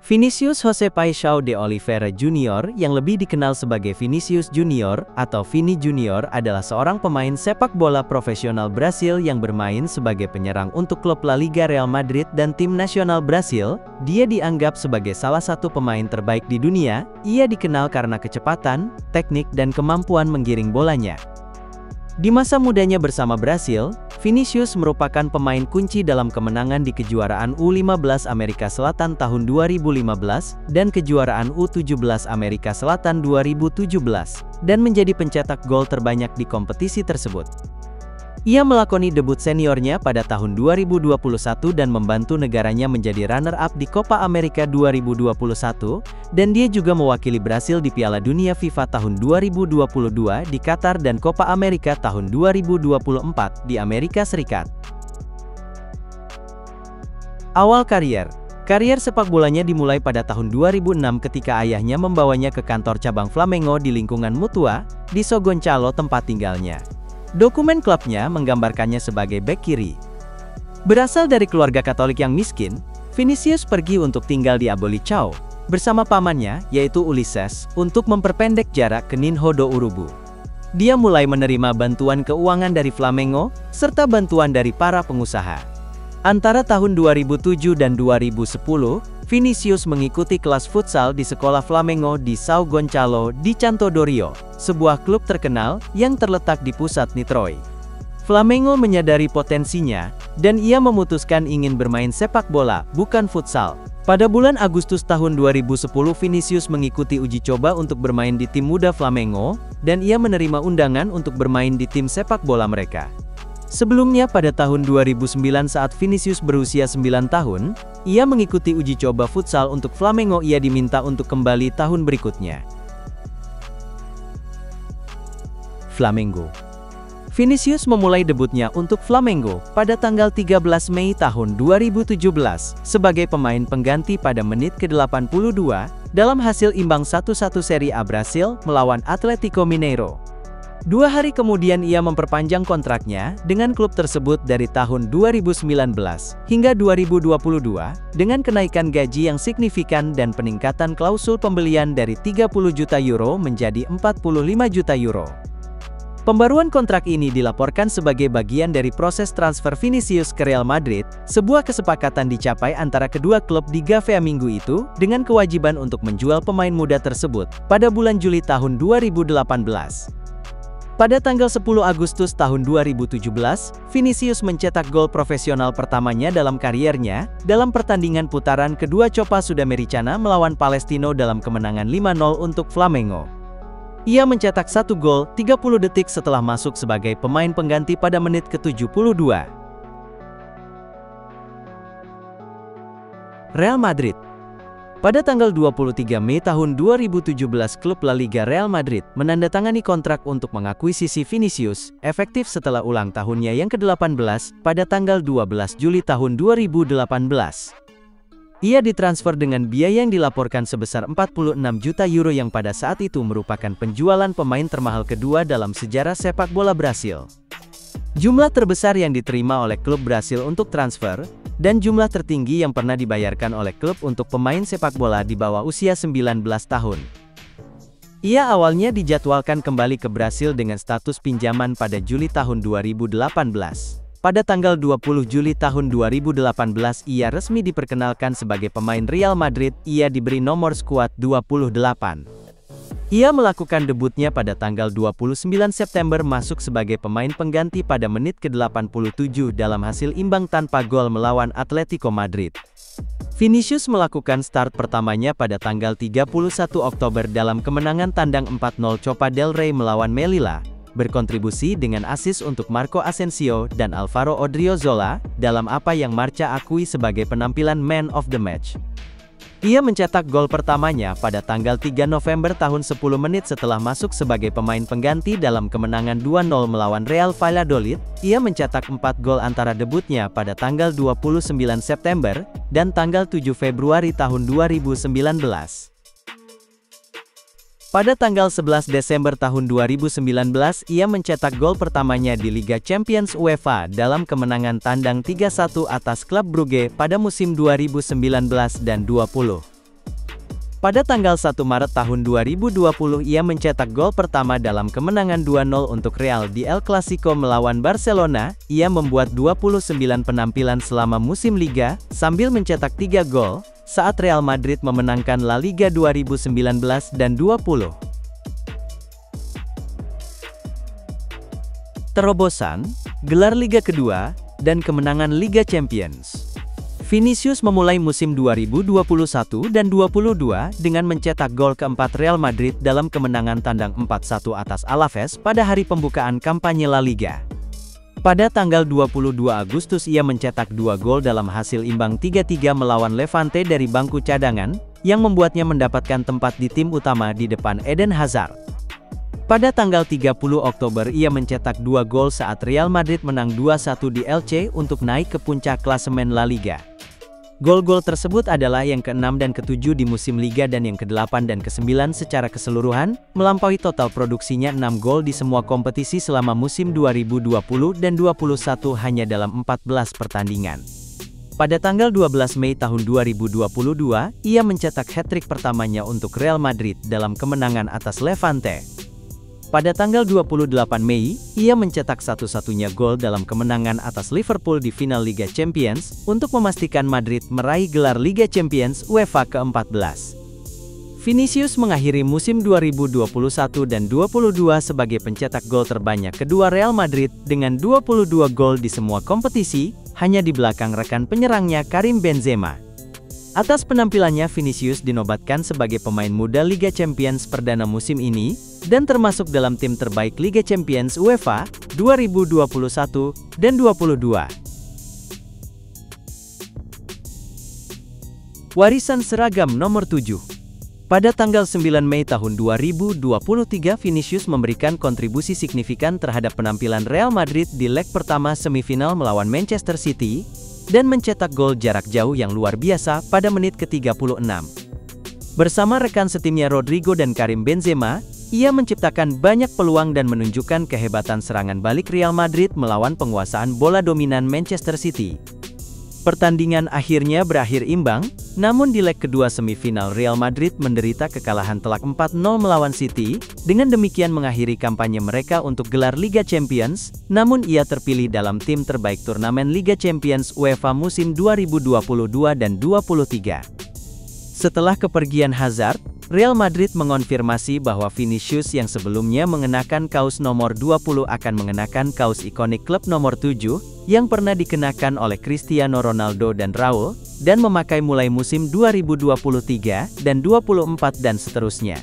Vinicius José Paixão de Oliveira Júnior, yang lebih dikenal sebagai Vinicius Júnior atau Vini Júnior, adalah seorang pemain sepak bola profesional Brasil yang bermain sebagai penyerang untuk klub La Liga Real Madrid dan tim nasional Brasil. Dia dianggap sebagai salah satu pemain terbaik di dunia. Ia dikenal karena kecepatan, teknik dan kemampuan menggiring bolanya. Di masa mudanya bersama Brasil, Vinicius merupakan pemain kunci dalam kemenangan di kejuaraan U15 Amerika Selatan tahun 2015 dan kejuaraan U17 Amerika Selatan 2017, dan menjadi pencetak gol terbanyak di kompetisi tersebut. Ia melakoni debut seniornya pada tahun 2021 dan membantu negaranya menjadi runner-up di Copa America 2021, dan dia juga mewakili Brasil di Piala Dunia FIFA tahun 2022 di Qatar dan Copa America tahun 2024 di Amerika Serikat. Awal karier sepak bolanya dimulai pada tahun 2006 ketika ayahnya membawanya ke kantor cabang Flamengo di lingkungan Mutua, di São Gonçalo tempat tinggalnya. Dokumen klubnya menggambarkannya sebagai bek kiri. Berasal dari keluarga Katolik yang miskin, Vinicius pergi untuk tinggal di Abolicão bersama pamannya, yaitu Ulisses, untuk memperpendek jarak ke Ninho do Urubu. Dia mulai menerima bantuan keuangan dari Flamengo, serta bantuan dari para pengusaha. Antara tahun 2007 dan 2010, Vinicius mengikuti kelas futsal di sekolah Flamengo di São Gonçalo di Canto do Rio, sebuah klub terkenal yang terletak di pusat Niterói. Flamengo menyadari potensinya, dan ia memutuskan ingin bermain sepak bola, bukan futsal. Pada bulan Agustus tahun 2010, Vinicius mengikuti uji coba untuk bermain di tim muda Flamengo, dan ia menerima undangan untuk bermain di tim sepak bola mereka. Sebelumnya pada tahun 2009 saat Vinicius berusia 9 tahun, ia mengikuti uji coba futsal untuk Flamengo. Ia diminta untuk kembali tahun berikutnya. Flamengo. Vinicius memulai debutnya untuk Flamengo pada tanggal 13 Mei tahun 2017 sebagai pemain pengganti pada menit ke-82 dalam hasil imbang 1-1 Serie A Brasil melawan Atlético Mineiro. 2 hari kemudian ia memperpanjang kontraknya dengan klub tersebut dari tahun 2019 hingga 2022 dengan kenaikan gaji yang signifikan dan peningkatan klausul pembelian dari 30 juta euro menjadi 45 juta euro. Pembaruan kontrak ini dilaporkan sebagai bagian dari proses transfer Vinicius ke Real Madrid. Sebuah kesepakatan dicapai antara kedua klub di GVA minggu itu dengan kewajiban untuk menjual pemain muda tersebut pada bulan Juli tahun 2018. Pada tanggal 10 Agustus tahun 2017, Vinicius mencetak gol profesional pertamanya dalam kariernya, dalam pertandingan putaran kedua Copa Sudamericana melawan Palestino dalam kemenangan 5-0 untuk Flamengo. Ia mencetak 1 gol 30 detik setelah masuk sebagai pemain pengganti pada menit ke-72. Real Madrid. Pada tanggal 23 Mei tahun 2017, klub La Liga Real Madrid menandatangani kontrak untuk mengakuisisi Vinicius, efektif setelah ulang tahunnya yang ke-18, pada tanggal 12 Juli tahun 2018. Ia ditransfer dengan biaya yang dilaporkan sebesar 46 juta euro yang pada saat itu merupakan penjualan pemain termahal kedua dalam sejarah sepak bola Brasil. Jumlah terbesar yang diterima oleh klub Brasil untuk transfer, dan jumlah tertinggi yang pernah dibayarkan oleh klub untuk pemain sepak bola di bawah usia 19 tahun. Ia awalnya dijadwalkan kembali ke Brasil dengan status pinjaman pada Juli tahun 2018. Pada tanggal 20 Juli tahun 2018 ia resmi diperkenalkan sebagai pemain Real Madrid. Ia diberi nomor skuad 28. Ia melakukan debutnya pada tanggal 29 September masuk sebagai pemain pengganti pada menit ke-87 dalam hasil imbang tanpa gol melawan Atletico Madrid. Vinicius melakukan start pertamanya pada tanggal 31 Oktober dalam kemenangan tandang 4-0 Copa del Rey melawan Melilla, berkontribusi dengan assist untuk Marco Asensio dan Alvaro Odriozola, dalam apa yang Marca akui sebagai penampilan man of the match. Ia mencetak gol pertamanya pada tanggal 3 November tahun 10 menit setelah masuk sebagai pemain pengganti dalam kemenangan 2-0 melawan Real Valladolid. Ia mencetak 4 gol antara debutnya pada tanggal 29 September dan tanggal 7 Februari tahun 2019. Pada tanggal 11 Desember tahun 2019, ia mencetak gol pertamanya di Liga Champions UEFA dalam kemenangan tandang 3-1 atas klub Brugge pada musim 2019 dan 20. Pada tanggal 1 Maret tahun 2020 ia mencetak gol pertama dalam kemenangan 2-0 untuk Real di El Clasico melawan Barcelona. Ia membuat 29 penampilan selama musim Liga, sambil mencetak 3 gol, saat Real Madrid memenangkan La Liga 2019 dan 20. Terobosan, gelar Liga kedua, dan kemenangan Liga Champions. Vinicius memulai musim 2021 dan 2022 dengan mencetak gol keempat Real Madrid dalam kemenangan tandang 4-1 atas Alaves pada hari pembukaan kampanye La Liga. Pada tanggal 22 Agustus ia mencetak 2 gol dalam hasil imbang 3-3 melawan Levante dari bangku cadangan, yang membuatnya mendapatkan tempat di tim utama di depan Eden Hazard. Pada tanggal 30 Oktober ia mencetak 2 gol saat Real Madrid menang 2-1 di Elche untuk naik ke puncak klasemen La Liga. Gol-gol tersebut adalah yang ke-6 dan ke-7 di musim Liga dan yang ke-8 dan ke-9 secara keseluruhan, melampaui total produksinya 6 gol di semua kompetisi selama musim 2020 dan 2021 hanya dalam 14 pertandingan. Pada tanggal 12 Mei tahun 2022, ia mencetak hat-trick pertamanya untuk Real Madrid dalam kemenangan atas Levante. Pada tanggal 28 Mei, ia mencetak satu-satunya gol dalam kemenangan atas Liverpool di final Liga Champions, untuk memastikan Madrid meraih gelar Liga Champions UEFA ke-14. Vinicius mengakhiri musim 2021 dan 2022 sebagai pencetak gol terbanyak kedua Real Madrid, dengan 22 gol di semua kompetisi, hanya di belakang rekan penyerangnya Karim Benzema. Atas penampilannya, Vinicius dinobatkan sebagai pemain muda Liga Champions perdana musim ini, dan termasuk dalam tim terbaik Liga Champions UEFA 2021 dan 2022. Warisan seragam nomor 7. Pada tanggal 9 Mei tahun 2023 Vinicius memberikan kontribusi signifikan terhadap penampilan Real Madrid di leg pertama semifinal melawan Manchester City, dan mencetak gol jarak jauh yang luar biasa pada menit ke-36. Bersama rekan setimnya Rodrigo dan Karim Benzema, ia menciptakan banyak peluang dan menunjukkan kehebatan serangan balik Real Madrid melawan penguasaan bola dominan Manchester City. Pertandingan akhirnya berakhir imbang, namun di leg kedua semifinal Real Madrid menderita kekalahan telak 4-0 melawan City, dengan demikian mengakhiri kampanye mereka untuk gelar Liga Champions, namun ia terpilih dalam tim terbaik turnamen Liga Champions UEFA musim 2022 dan 2023. Setelah kepergian Hazard, Real Madrid mengonfirmasi bahwa Vinicius yang sebelumnya mengenakan kaos nomor 20 akan mengenakan kaos ikonik klub nomor 7, yang pernah dikenakan oleh Cristiano Ronaldo dan Raul, dan memakai mulai musim 2023 dan 2024 dan seterusnya.